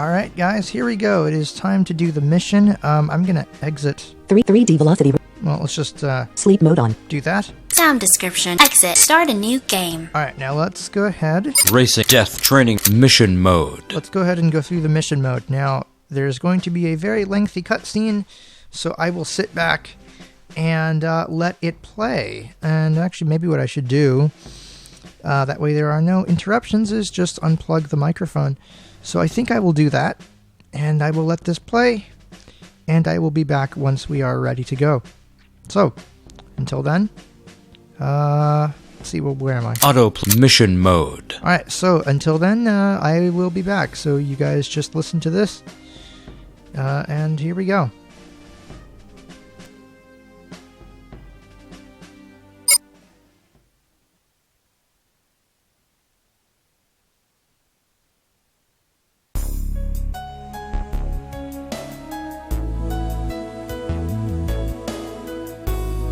Alright guys, here we go. It is time to do the mission. I'm gonna exit. 3D velocity. Well, let's just Sleep mode on. do that. Sound description. Exit. Start a new game. Alright, now let's go ahead. Racing Death Training Mission Mode. Let's go ahead and go through the mission mode. Now, there's going to be a very lengthy cutscene, so I will sit back and let it play. And actually, maybe what I should do, that way there are no interruptions, is just unplug the microphone. So I think I will do that, and I will let this play, and I will be back once we are ready to go. So, until then, let's see, where am I? Auto Mission Mode. Alright, so until then, I will be back. So you guys just listen to this. And here we go.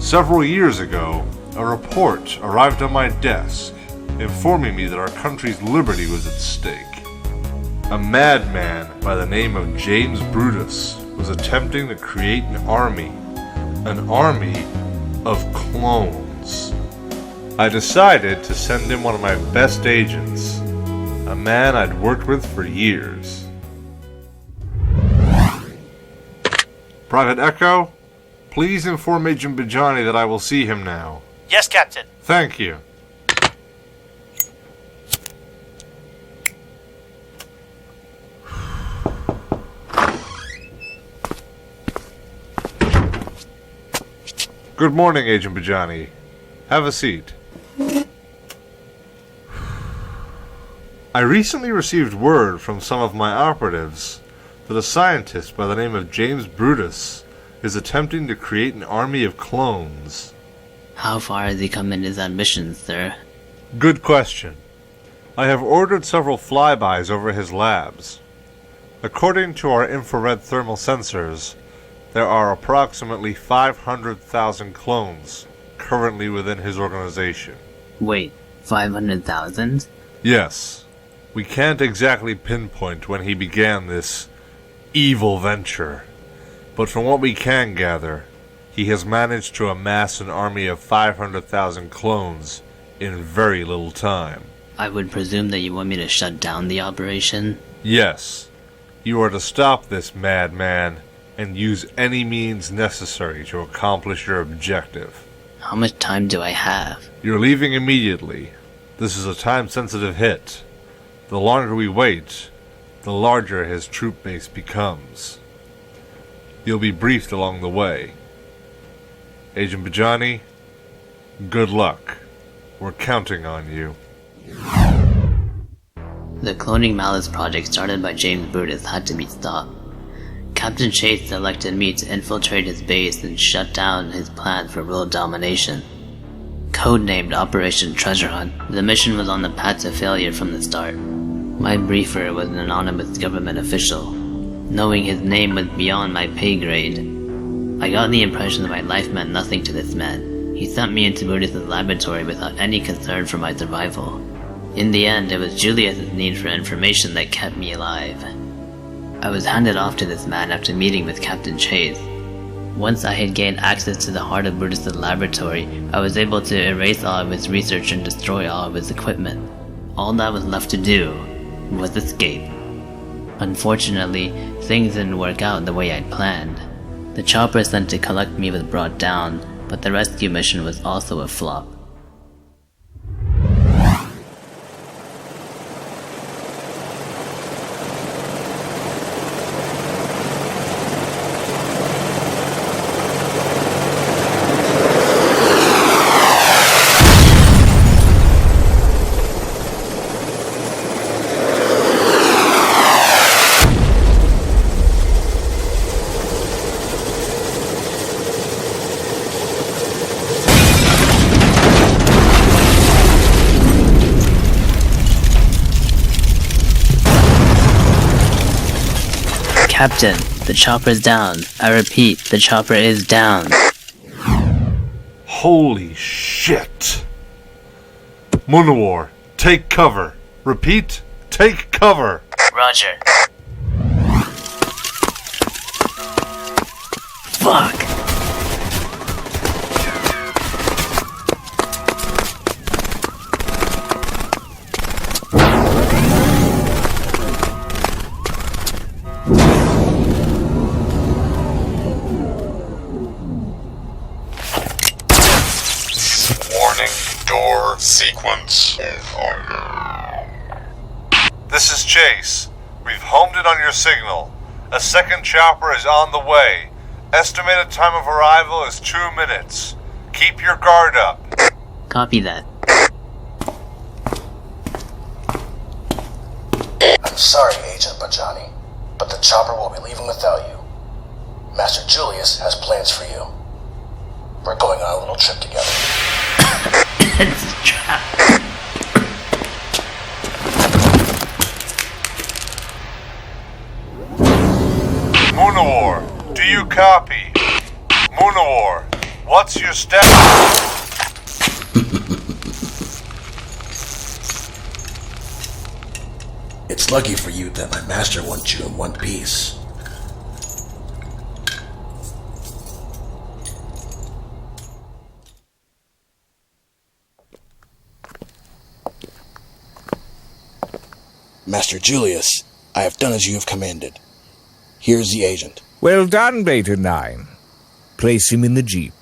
Several years ago, a report arrived on my desk informing me that our country's liberty was at stake. A madman by the name of James Brutus was attempting to create an army of clones. I decided to send in one of my best agents, a man I'd worked with for years. Private Echo, please inform Agent Bijani that I will see him now. Yes, Captain. Thank you. Good morning, Agent Bijani. Have a seat. I recently received word from some of my operatives that a scientist by the name of James Brutus is attempting to create an army of clones. How far has he come in his ambitions, sir? Good question. I have ordered several flybys over his labs. According to our infrared thermal sensors, there are approximately 500,000 clones currently within his organization. Wait, 500,000? Yes. We can't exactly pinpoint when he began this evil venture, but from what we can gather, he has managed to amass an army of 500,000 clones in very little time. I would presume that you want me to shut down the operation? Yes. You are to stop this madman and use any means necessary to accomplish your objective. How much time do I have? You're leaving immediately. This is a time-sensitive hit. The longer we wait, the larger his troop base becomes. You'll be briefed along the way. Agent Bijani, good luck. We're counting on you. The cloning malice project started by James Brutus had to be stopped. Captain Chase selected me to infiltrate his base and shut down his plan for world domination. Codenamed Operation Treasure Hunt, the mission was on the path to failure from the start. My briefer was an anonymous government official. Knowing his name was beyond my pay grade. I got the impression that my life meant nothing to this man. He sent me into Brutus' laboratory without any concern for my survival. In the end, it was Julius's need for information that kept me alive. I was handed off to this man after meeting with Captain Chase. Once I had gained access to the heart of Brutus' laboratory, I was able to erase all of his research and destroy all of his equipment. All that was left to do was escape. Unfortunately, things didn't work out the way I'd planned. The chopper sent to collect me was brought down, but the rescue mission was also a flop. Captain, the chopper's down. I repeat, the chopper is down. Holy shit! Munawar, take cover. Repeat, take cover. Roger. Fuck! Warning, door sequence. This is Chase. We've homed in on your signal. A second chopper is on the way. Estimated time of arrival is 2 minutes. Keep your guard up. Copy that. I'm sorry, Agent Bajani, but the chopper will be leaving without you. Master Julius has plans for you. We're going on a little trip together. It's a trap. Munawar, do you copy? Munawar, what's your status? It's lucky for you that my master wants you in one piece. Master Julius, I have done as you have commanded. Here's the agent. Well done, Beta 9. Place him in the jeep.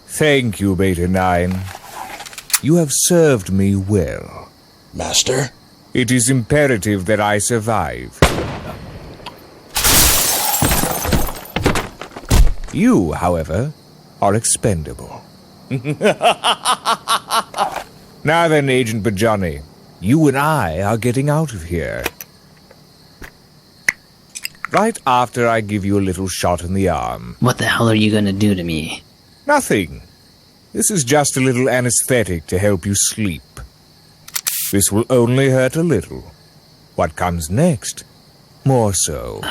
Thank you, Beta 9. You have served me well. Master? It is imperative that I survive. You, however, are expendable. Now then, Agent Bajani, you and I are getting out of here. Right after I give you a little shot in the arm. What the hell are you gonna do to me? Nothing. This is just a little anesthetic to help you sleep. This will only hurt a little. What comes next? More so.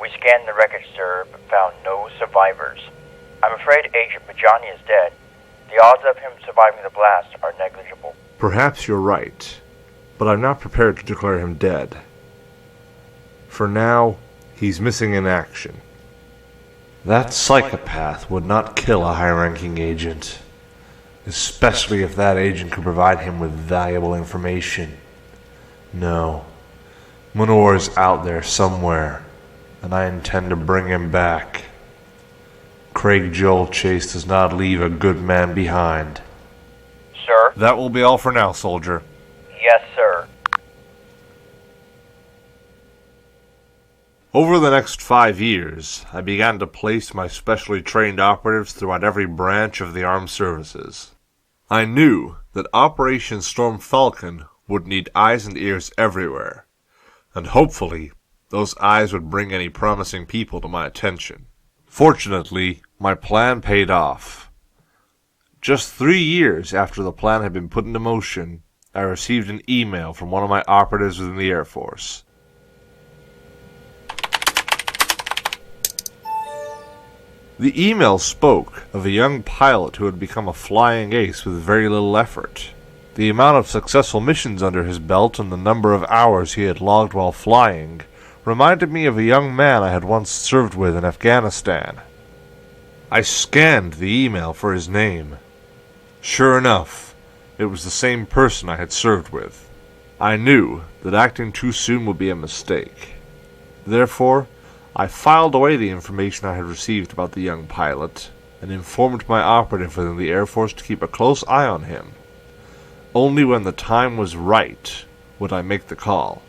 We scanned the wreckage, sir, but found no survivors. I'm afraid Agent Bajani is dead. The odds of him surviving the blast are negligible. Perhaps you're right, but I'm not prepared to declare him dead. For now, he's missing in action. That psychopath would not kill a high-ranking agent, especially if that agent could provide him with valuable information. No, Munawar is out there somewhere, and I intend to bring him back. Craig Joel Chase does not leave a good man behind. Sir? That will be all for now, soldier. Yes, sir. Over the next 5 years, I began to place my specially trained operatives throughout every branch of the armed services. I knew that Operation Storm Falcon would need eyes and ears everywhere, and hopefully those eyes would bring any promising people to my attention. Fortunately, my plan paid off. Just 3 years after the plan had been put into motion, I received an email from one of my operatives within the Air Force. The email spoke of a young pilot who had become a flying ace with very little effort. The amount of successful missions under his belt and the number of hours he had logged while flying reminded me of a young man I had once served with in Afghanistan. I scanned the email for his name. Sure enough, it was the same person I had served with. I knew that acting too soon would be a mistake. Therefore, I filed away the information I had received about the young pilot and informed my operative within the Air Force to keep a close eye on him. Only when the time was right would I make the call.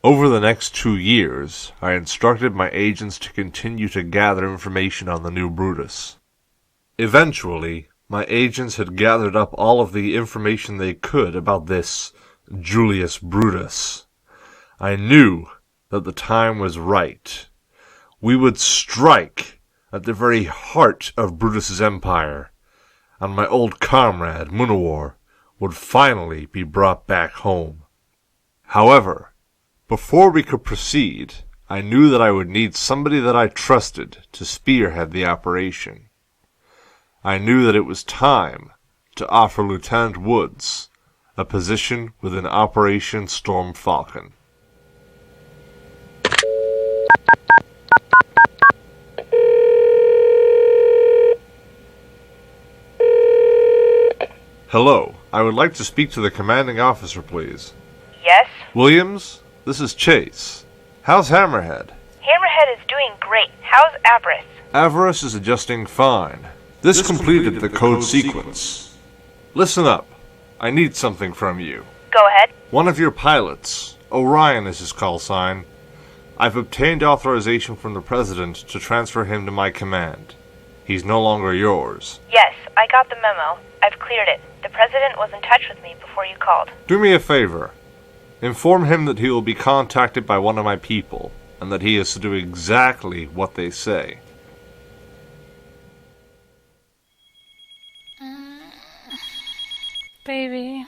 Over the next 2 years, I instructed my agents to continue to gather information on the new Brutus. Eventually, my agents had gathered up all of the information they could about this Julius Brutus. I knew that the time was right. We would strike at the very heart of Brutus's empire, and my old comrade, Munawar, would finally be brought back home. However, before we could proceed, I knew that I would need somebody that I trusted to spearhead the operation. I knew that it was time to offer Lieutenant Woods a position within Operation Storm Falcon. Hello, I would like to speak to the commanding officer, please. Yes? Williams, this is Chase. How's Hammerhead? Hammerhead is doing great. How's Avarice? Avarice is adjusting fine. This completed the code sequence. Listen up. I need something from you. Go ahead. One of your pilots, Orion is his call sign. I've obtained authorization from the President to transfer him to my command. He's no longer yours. Yes, I got the memo. I've cleared it. The President was in touch with me before you called. Do me a favor. Inform him that he will be contacted by one of my people, and that he is to do exactly what they say. Baby.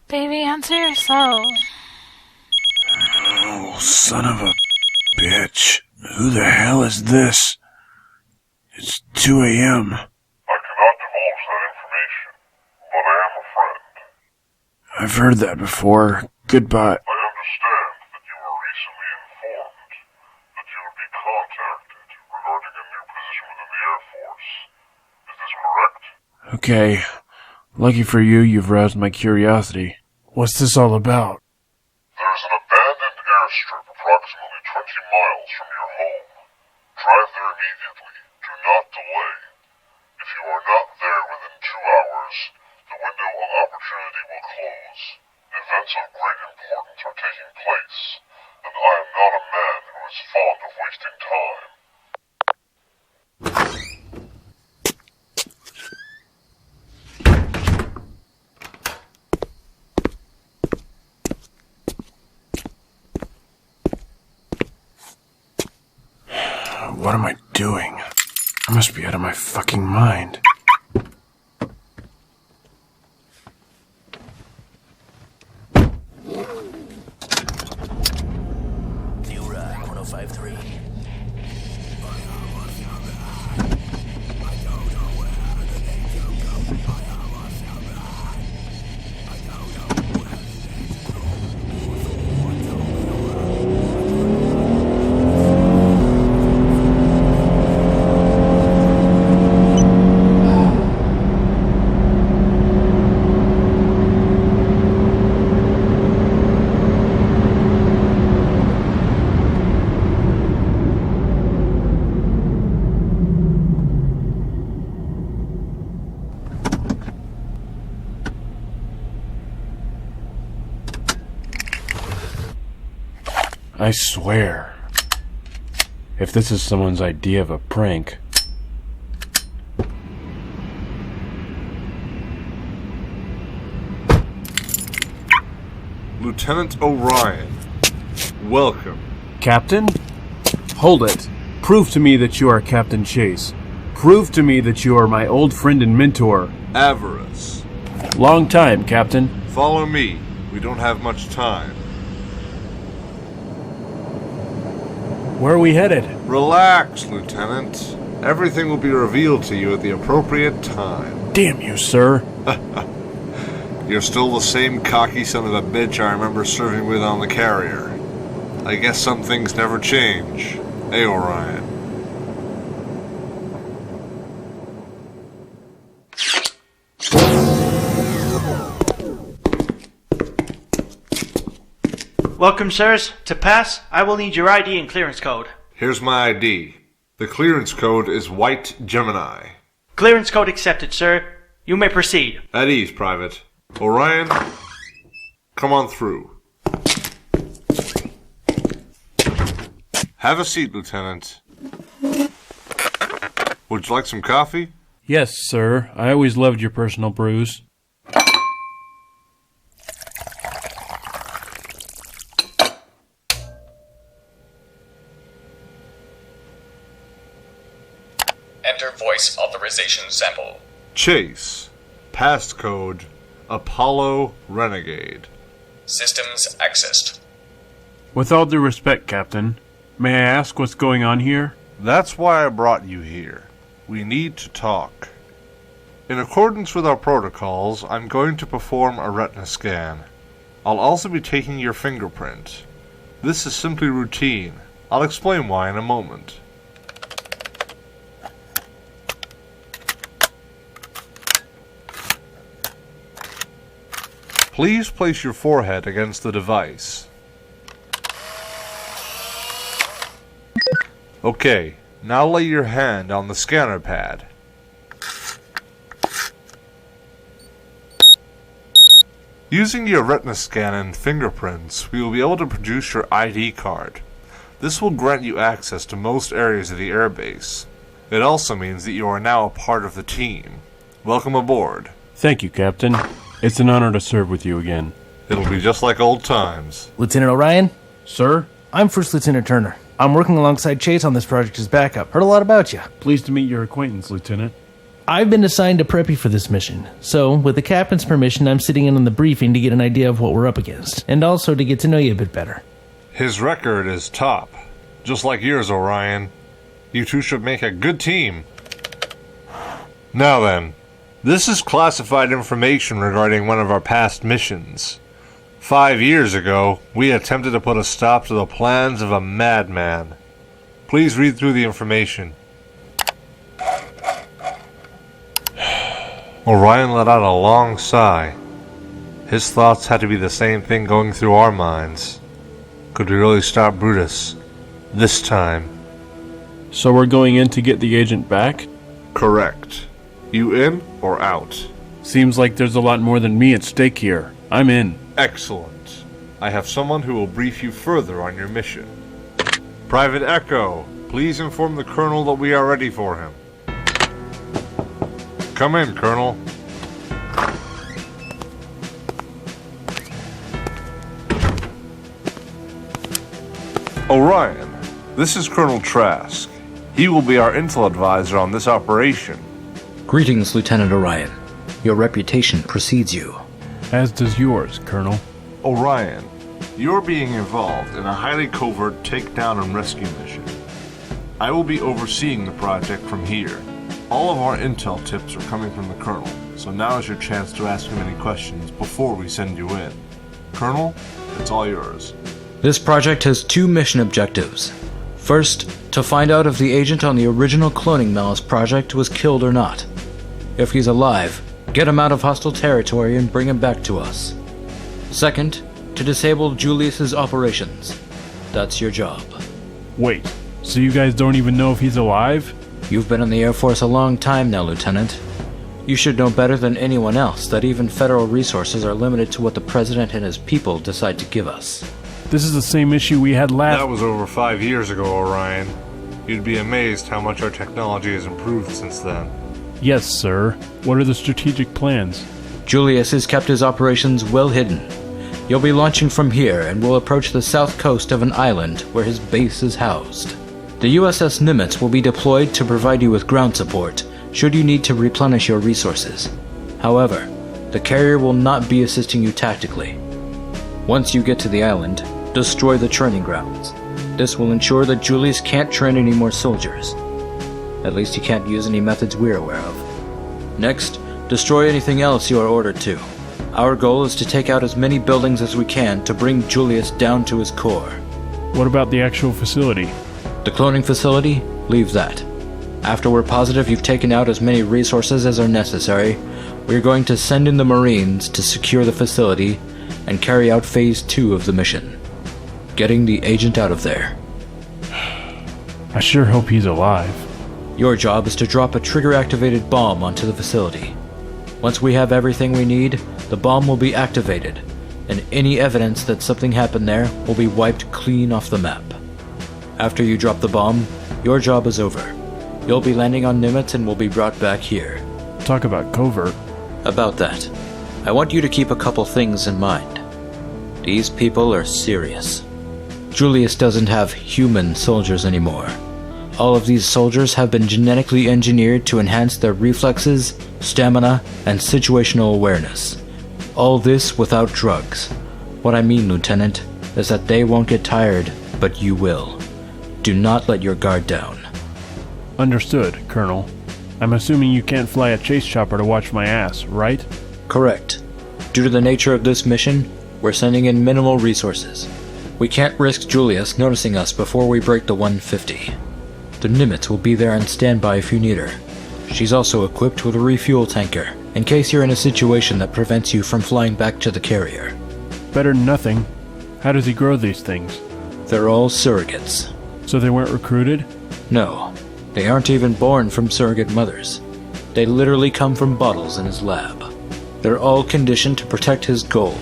Baby, answer your phone. Oh, son of a bitch. Who the hell is this? It's 2 a.m. I cannot divulge that information, but I am a friend. I've heard that before. Goodbye. I understand that you were recently informed that you would be contacted regarding a new position within the Air Force. Is this correct? Okay. Lucky for you, you've roused my curiosity. What's this all about? There is an abandoned airstrip approximately 20 miles from your home. Drive there immediately. Do not delay. If you are not there within 2 hours, the window of opportunity will close. Events of great importance are taking place, and I am not a man who is fond of wasting time. What am I doing? I must be out of my fucking mind. New Ride 105.3. I swear, if this is someone's idea of a prank... Lieutenant Orion, welcome. Captain? Hold it. Prove to me that you are Captain Chase. Prove to me that you are my old friend and mentor. Avarice. Long time, Captain. Follow me. We don't have much time. Where are we headed? Relax, Lieutenant. Everything will be revealed to you at the appropriate time. Damn you, sir. You're still the same cocky son of a bitch I remember serving with on the carrier. I guess some things never change. Hey, Orion. Welcome, sirs. To pass, I will need your ID and clearance code. Here's my ID. The clearance code is White Gemini. Clearance code accepted, sir. You may proceed. At ease, Private. Orion, come on through. Have a seat, Lieutenant. Would you like some coffee? Yes, sir. I always loved your personal brews. Enter voice authorization sample. Chase. Passcode Apollo Renegade. Systems accessed. With all due respect, Captain, may I ask what's going on here? That's why I brought you here. We need to talk. In accordance with our protocols, I'm going to perform a retina scan. I'll also be taking your fingerprint. This is simply routine. I'll explain why in a moment. Please place your forehead against the device. Okay, now lay your hand on the scanner pad. Using your retina scan and fingerprints, we will be able to produce your ID card. This will grant you access to most areas of the airbase. It also means that you are now a part of the team. Welcome aboard. Thank you, Captain. It's an honor to serve with you again. It'll be just like old times. Lieutenant Orion? Sir? I'm First Lieutenant Turner. I'm working alongside Chase on this project as backup. Heard a lot about you. Pleased to meet your acquaintance, Lieutenant. I've been assigned to prep you for this mission. So, with the captain's permission, I'm sitting in on the briefing to get an idea of what we're up against, and also to get to know you a bit better. His record is top. Just like yours, Orion. You two should make a good team. Now then, this is classified information regarding one of our past missions. 5 years ago, we attempted to put a stop to the plans of a madman. Please read through the information. Orion let out a long sigh. His thoughts had to be the same thing going through our minds. Could we really stop Brutus? This time. So we're going in to get the agent back? Correct. You in or out? Seems like there's a lot more than me at stake here. I'm in. Excellent. I have someone who will brief you further on your mission. Private Echo, please inform the Colonel that we are ready for him. Come in, Colonel. Orion, this is Colonel Trask. He will be our intel advisor on this operation. Greetings, Lieutenant Orion. Your reputation precedes you. As does yours, Colonel. Orion, you're being involved in a highly covert takedown and rescue mission. I will be overseeing the project from here. All of our intel tips are coming from the Colonel, so now is your chance to ask him any questions before we send you in. Colonel, it's all yours. This project has 2 mission objectives. First, to find out if the agent on the original Cloning Malice project was killed or not. If he's alive, get him out of hostile territory and bring him back to us. Second, to disable Julius's operations. That's your job. Wait, so you guys don't even know if he's alive? You've been in the Air Force a long time now, Lieutenant. You should know better than anyone else that even federal resources are limited to what the President and his people decide to give us. This is the same issue we had last... That was over 5 years ago, Orion. You'd be amazed how much our technology has improved since then. Yes, sir. What are the strategic plans? Julius has kept his operations well hidden. You'll be launching from here and will approach the south coast of an island where his base is housed. The USS Nimitz will be deployed to provide you with ground support should you need to replenish your resources. However, the carrier will not be assisting you tactically. Once you get to the island, destroy the training grounds. This will ensure that Julius can't train any more soldiers. At least he can't use any methods we're aware of. Next, destroy anything else you are ordered to. Our goal is to take out as many buildings as we can to bring Julius down to his core. What about the actual facility? The cloning facility? Leave that. After we're positive you've taken out as many resources as are necessary, we're going to send in the Marines to secure the facility and carry out Phase 2 of the mission. Getting the agent out of there. I sure hope he's alive. Your job is to drop a trigger-activated bomb onto the facility. Once we have everything we need, the bomb will be activated, and any evidence that something happened there will be wiped clean off the map. After you drop the bomb, your job is over. You'll be landing on Nimitz and will be brought back here. Talk about covert. About that, I want you to keep a couple things in mind. These people are serious. Julius doesn't have human soldiers anymore. All of these soldiers have been genetically engineered to enhance their reflexes, stamina, and situational awareness. All this without drugs. What I mean, Lieutenant, is that they won't get tired, but you will. Do not let your guard down. Understood, Colonel. I'm assuming you can't fly a chase chopper to watch my ass, right? Correct. Due to the nature of this mission, we're sending in minimal resources. We can't risk Julius noticing us before we break the 150. The Nimitz will be there on standby if you need her. She's also equipped with a refuel tanker, in case you're in a situation that prevents you from flying back to the carrier. Better than nothing. How does he grow these things? They're all surrogates. So they weren't recruited? No. They aren't even born from surrogate mothers. They literally come from bottles in his lab. They're all conditioned to protect his goal,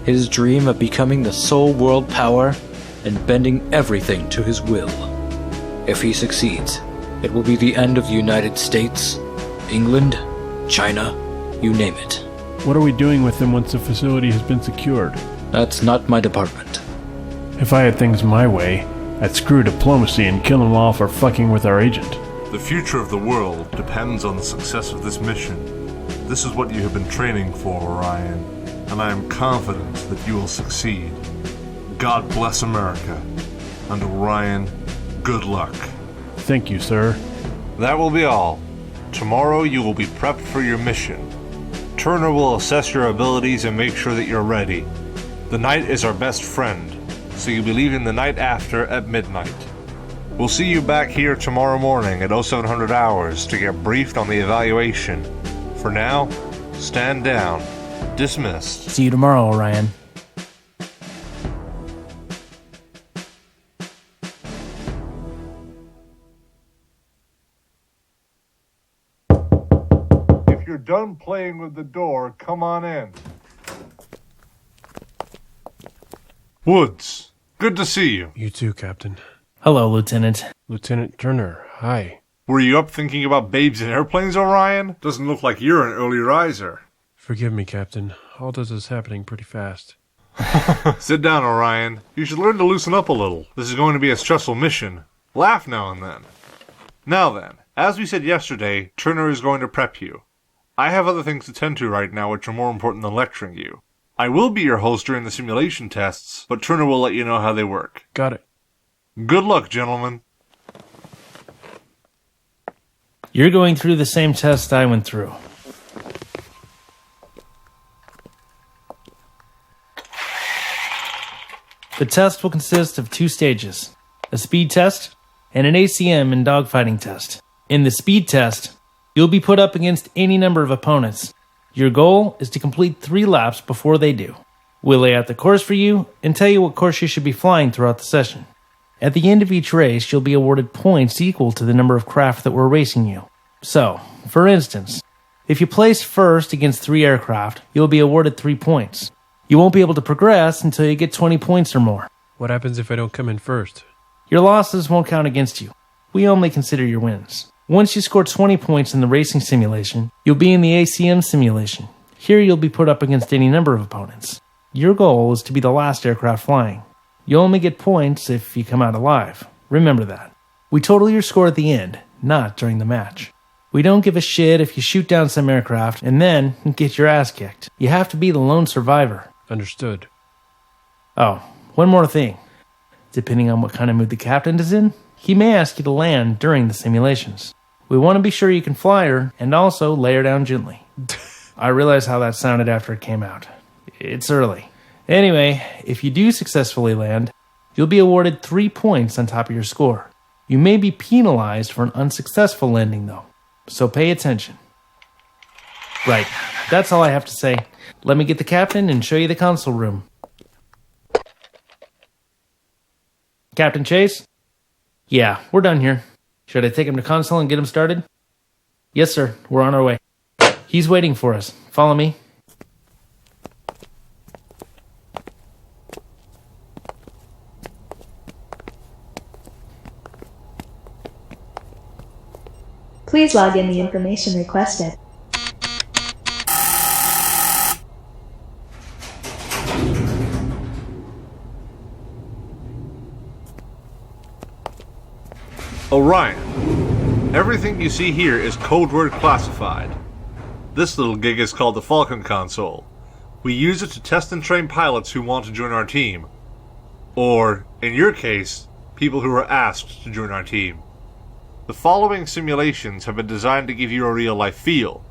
his dream of becoming the sole world power and bending everything to his will. If he succeeds, it will be the end of the United States, England, China, you name it. What are we doing with them once the facility has been secured? That's not my department. If I had things my way, I'd screw diplomacy and kill them all for fucking with our agent. The future of the world depends on the success of this mission. This is what you have been training for, Orion, and I am confident that you will succeed. God bless America. And Orion, good luck. Thank you, sir. That will be all. Tomorrow you will be prepped for your mission. Turner will assess your abilities and make sure that you're ready. The night is our best friend, so you'll be leaving the night after at midnight. We'll see you back here tomorrow morning at 0700 hours to get briefed on the evaluation. For now, stand down. Dismissed. See you tomorrow, Orion. If you're done playing with the door, come on in. Woods, good to see you. You too, Captain. Hello, Lieutenant. Lieutenant Turner, hi. Were you up thinking about babes and airplanes, Orion? Doesn't look like you're an early riser. Forgive me, Captain. All this is happening pretty fast. Sit down, Orion. You should learn to loosen up a little. This is going to be a stressful mission. Laugh now and then. Now then, as we said yesterday, Turner is going to prep you. I have other things to tend to right now which are more important than lecturing you. I will be your host during the simulation tests, but Turner will let you know how they work. Got it. Good luck, gentlemen. You're going through the same test I went through. The test will consist of 2 stages, a speed test and an ACM and dogfighting test. In the speed test, you'll be put up against any number of opponents. Your goal is to complete 3 laps before they do. We'll lay out the course for you and tell you what course you should be flying throughout the session. At the end of each race, you'll be awarded points equal to the number of craft that were racing you. So, for instance, if you place first against 3 aircraft, you'll be awarded 3 points. You won't be able to progress until you get 20 points or more. What happens if I don't come in first? Your losses won't count against you. We only consider your wins. Once you score 20 points in the racing simulation, you'll be in the ACM simulation. Here you'll be put up against any number of opponents. Your goal is to be the last aircraft flying. You'll only get points if you come out alive. Remember that. We total your score at the end, not during the match. We don't give a shit if you shoot down some aircraft and then get your ass kicked. You have to be the lone survivor. Understood. Oh, one more thing. Depending on what kind of mood the captain is in, he may ask you to land during the simulations. We want to be sure you can fly her and also lay her down gently. I realize how that sounded after it came out. It's early. Anyway, if you do successfully land, you'll be awarded 3 points on top of your score. You may be penalized for an unsuccessful landing, though, so pay attention. Right, that's all I have to say. Let me get the captain and show you the console room. Captain Chase? Yeah, we're done here. Should I take him to console and get him started? Yes, sir. We're on our way. He's waiting for us. Follow me. Please log in the information requested. Orion, everything you see here is code word classified. This little gig is called the Falcon Console. We use it to test and train pilots who want to join our team. Or, in your case, people who are asked to join our team. The following simulations have been designed to give you a real-life feel.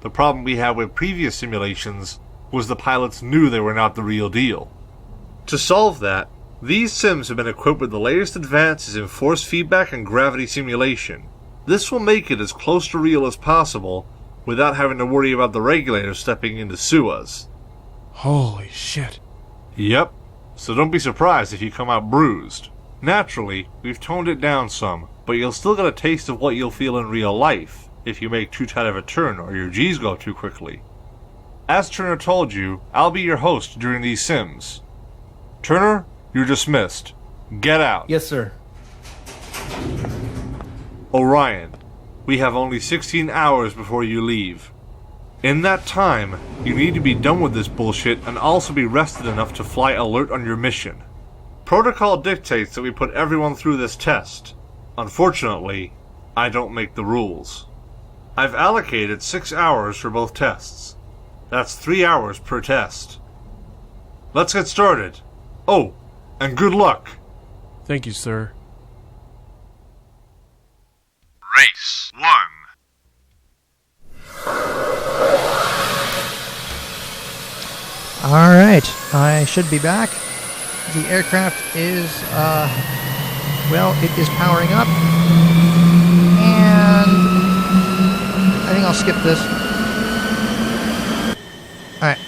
The problem we had with previous simulations was the pilots knew they were not the real deal. To solve that, these sims have been equipped with the latest advances in force feedback and gravity simulation. This will make it as close to real as possible without having to worry about the regulators stepping in to sue us. Holy shit. Yep, so don't be surprised if you come out bruised. Naturally, we've toned it down some, but you'll still get a taste of what you'll feel in real life if you make too tight of a turn or your G's go too quickly. As Turner told you, I'll be your host during these sims. Turner, you're dismissed. Get out. Yes, sir. Orion, we have only 16 hours before you leave. In that time, you need to be done with this bullshit and also be rested enough to fly alert on your mission. Protocol dictates that we put everyone through this test. Unfortunately, I don't make the rules. I've allocated 6 hours for both tests. That's 3 hours per test. Let's get started. Oh, and good luck. Thank you, sir. Race 1. Alright, I should be back. The aircraft is, well, it is powering up. And I think I'll skip this. Alright.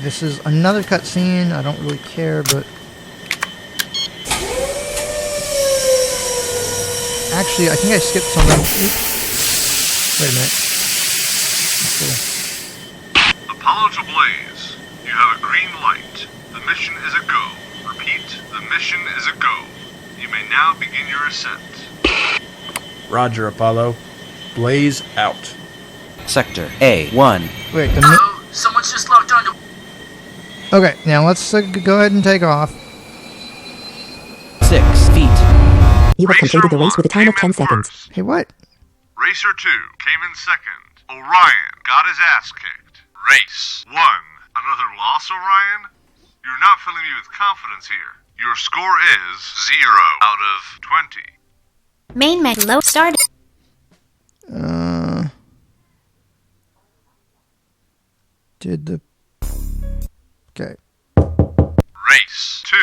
This is another cutscene. I don't really care, but... Actually, I think I skipped something. Oops. Wait a minute. Let's see. Apollo to Blaze. You have a green light. The mission is a go. Repeat, the mission is a go. You may now begin your ascent. Roger, Apollo. Blaze out. Sector A1. Wait, Someone's just locked onto... Okay, now let's go ahead and take off. 6 feet. You have completed the race with a time of 10 seconds. Hey, what? Racer 2 came in second. Orion got his ass kicked. Race 1. Another loss, Orion? You're not filling me with confidence here. Your score is 0 out of 20. Main menu load started. Did the... Okay. Race 2.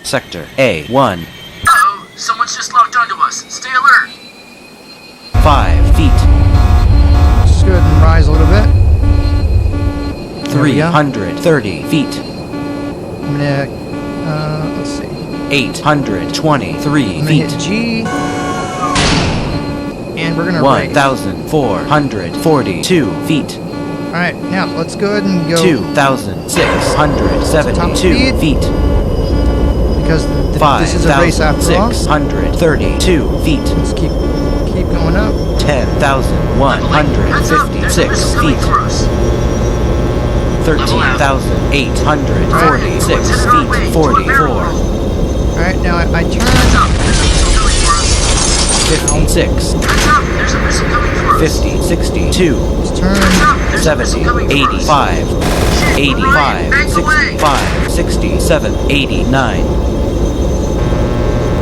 Sector A1. Uh-oh, someone's just locked onto us. Stay alert. 5 feet. Let's go ahead and rise a little bit. 330 feet. I'm gonna, let's see. 823 I'm gonna feet. hit G. And we're gonna 1,442 feet. Alright, now let's go ahead and go 2,672 feet. Because this is a race after all. 5,632 feet. Let's keep going up. 10,156 feet. 13,846 feet. 44. Alright, now I turn. 56. 50, 62. Let's turn. 70, 85. 85, 65, 67, 89.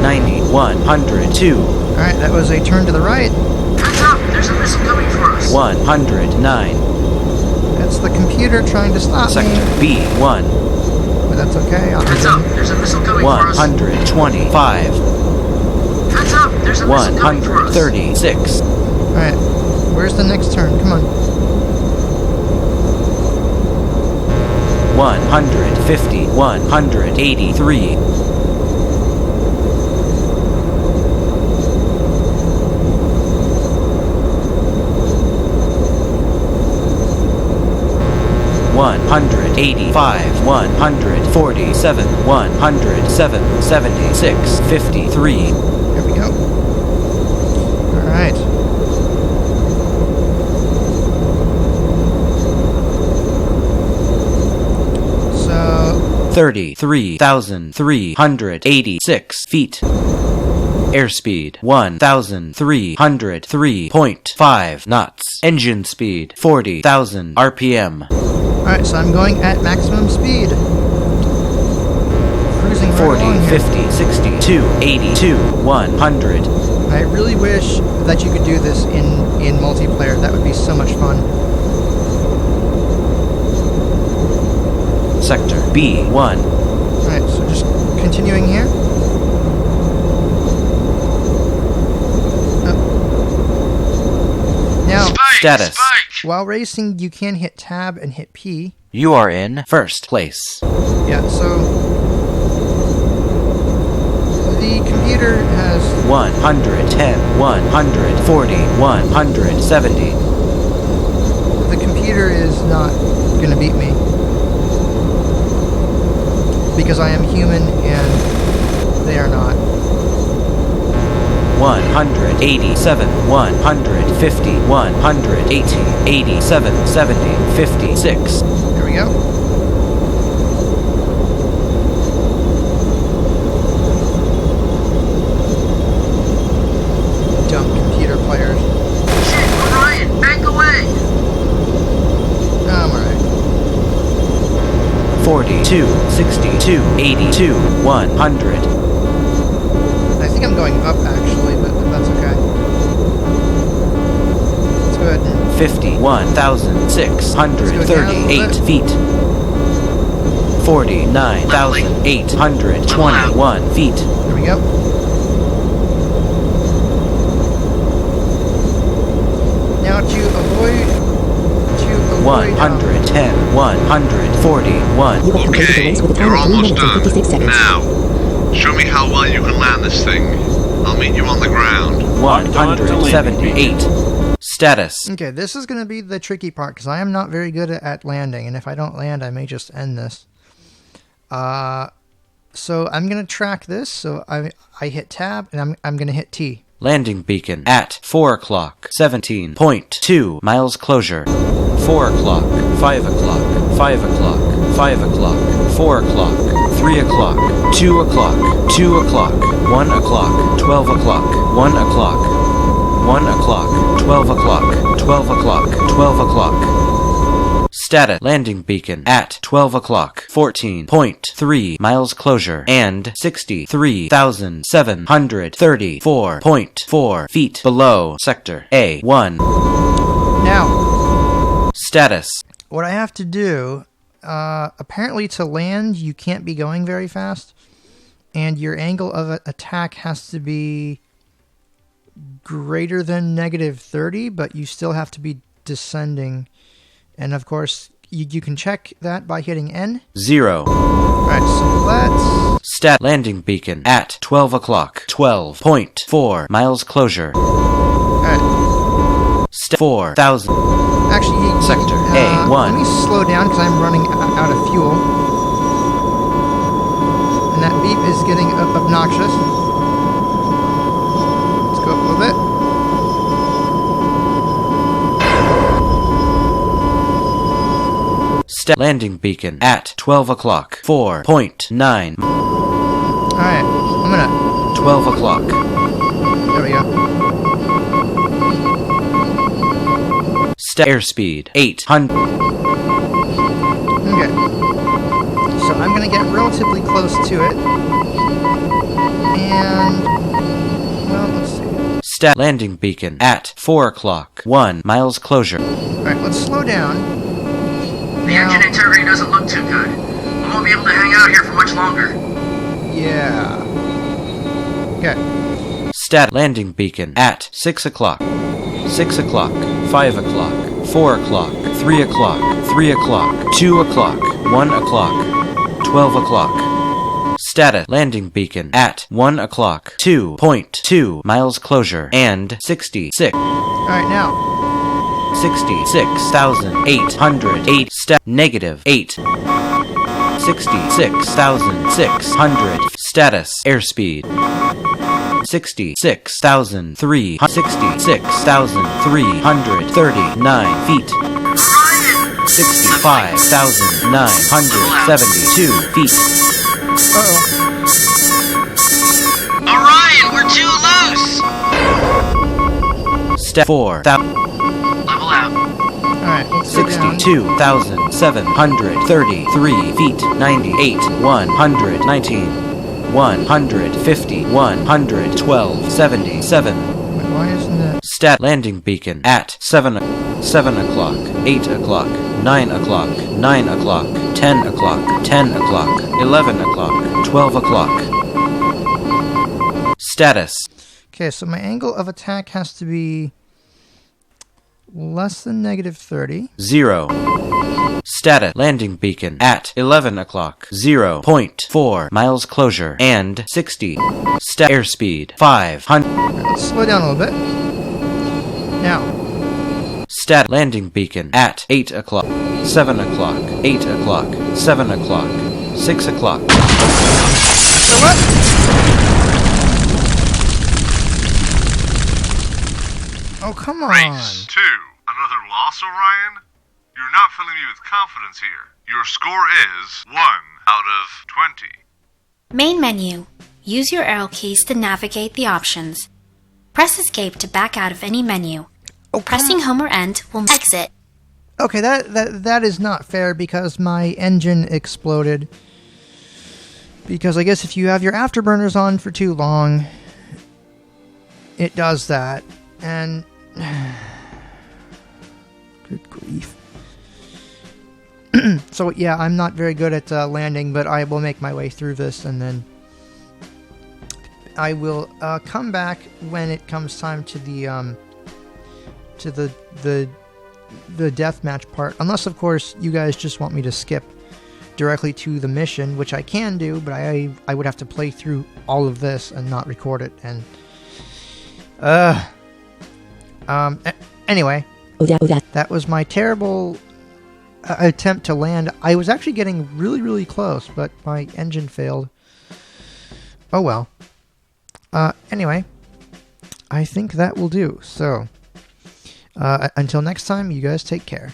90, 102. Alright, that was a turn to the right. Heads up, there's a missile coming for us. 109. That's the computer trying to stop Sector me. B1. But that's okay. Heads up, there's a missile coming for us. 125. Heads up, there's a missile coming for us. 136. Alright, where's the next turn? Come on. 150, 183. 1 185, 147, 107, 76, 53. There we go. Alright. So 33,386 feet. Airspeed 1,303.5 knots. Engine speed 40,000 RPM. Alright, so I'm going at maximum speed. Cruising right 40, along here. 50, 62, 82, 100. I really wish that you could do this in multiplayer. That would be so much fun. Sector B1. Alright, so just continuing here. Now, Status. while racing, you can hit tab and hit P. You are in first place. Yeah, so the computer has 110, 140, 170. the computer is not gonna beat me because I am human and they are not. 187, 150, 180, 87, 70, 56. There we go. Dumb computer players. Shit, Orion, back away! I'm alright. 42, 62, 82, 100. I think I'm going up actually, but that's okay. Let's go ahead and 51,638 feet. 49,821 feet. there we go. Now to avoid 110, 140, 1. You have completed the race with a time of 3 minutes and 56 seconds. Now, show me how well you can land this thing. I'll meet you on the ground. 178. Status. Okay, this is going to be the tricky part because I am not very good at landing, and if I don't land, I may just end this. So I'm going to track this. So I hit tab, and I'm going to hit T. Landing beacon at 4 o'clock, 17.2 miles closure. 4 o'clock, 5 o'clock, 5 o'clock, 5 o'clock, 4 o'clock, 3 o'clock, 2 o'clock, 2 o'clock, 1 o'clock, 12 o'clock, 1 o'clock, 1 o'clock, 12 o'clock, 12 o'clock, 12 o'clock. Status. Landing beacon at 12 o'clock, 14.3 miles closure and 63,734.4 feet below sector A1. Now, status. What I have to do, apparently to land, you can't be going very fast, and your angle of attack has to be greater than -30, but you still have to be descending. And of course, you can check that by hitting N. 0. Alright, so let's... Landing beacon at 12 o'clock, 12.4 miles closure. Alright. 4,000. Actually, sector A1. Let me slow down because I'm running out of fuel. And that beep is getting obnoxious. Let's go up a little bit. Landing beacon at 12 o'clock, 4.9. Alright, I'm gonna... 12 o'clock. There we go. Airspeed 800. Okay. So I'm gonna get relatively close to it. And... well, let's see. Landing beacon at 4 o'clock, 1 miles closure. Alright, let's slow down. The engine integrity doesn't look too good. We won't be able to hang out here for much longer. Yeah. Okay. Landing beacon at 6 o'clock. 6 o'clock, 5 o'clock, 4 o'clock, 3 o'clock, 3 o'clock, 2 o'clock, 1 o'clock, 12 o'clock. Status. Landing beacon at 1 o'clock, 2.2 miles closure and 66. Alright, now. 66,808 negative 8. 66,600 status airspeed. 66,339 feet. 65,972 feet. Orion, we're too loose! Step 4. Level out. Alright, 62,733 feet. 98, 119, 150, 112, 77. Why isn't it? Stat landing beacon at 7 o'clock, 8 o'clock, 9 o'clock, 9 o'clock, 10 o'clock, 10 o'clock, 11 o'clock, 12 o'clock. Status. Okay, so my angle of attack has to be less than negative 30. 0. Status landing beacon at 11 o'clock, 0.4 miles closure, and 60. Stat airspeed 500. Let's slow down a little bit. Now. Stat landing beacon at 8 o'clock, 7 o'clock, 8 o'clock, 7 o'clock, 6 o'clock. So what? Oh, come on. Race 2. Another loss, Orion? You're not filling me with confidence here. Your score is 1 out of 20. Main menu. Use your arrow keys to navigate the options. Press escape to back out of any menu. Pressing home or end will exit. Okay, that is not fair because my engine exploded. Because I guess if you have your afterburners on for too long, it does that. And good grief. So yeah, I'm not very good at landing, but I will make my way through this, and then I will come back when it comes time to the deathmatch part. Unless, of course, you guys just want me to skip directly to the mission, which I can do, but I would have to play through all of this and not record it. And anyway, that was my terrible attempt to land. I was actually getting really, really close, but my engine failed. Oh well. Anyway, I think that will do. So, until next time, you guys take care.